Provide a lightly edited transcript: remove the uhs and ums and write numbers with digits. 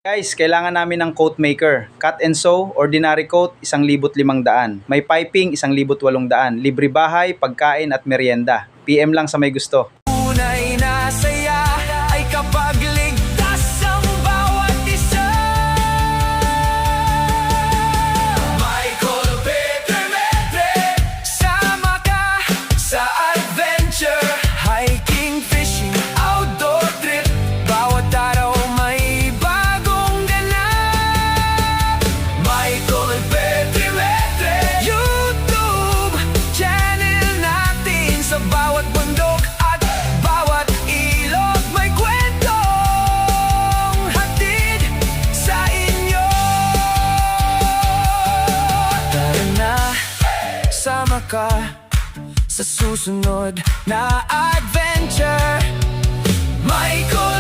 Guys, kailangan namin ng coat maker. Cut and sew, ordinary coat, 1,500. May piping, 1,800. Libre bahay, pagkain at merienda. PM lang sa may gusto. Tunay na saya ay kapag ligtas ang bawat isa. Michael Petermetre, sama ka sa adventure. Hiking, fishing, outdoor trip. Bawat araw may bagong ganap. Michael Petermetre, YouTube channel natin sa bawat bundok. Sama ka sa susunod na adventure. Michael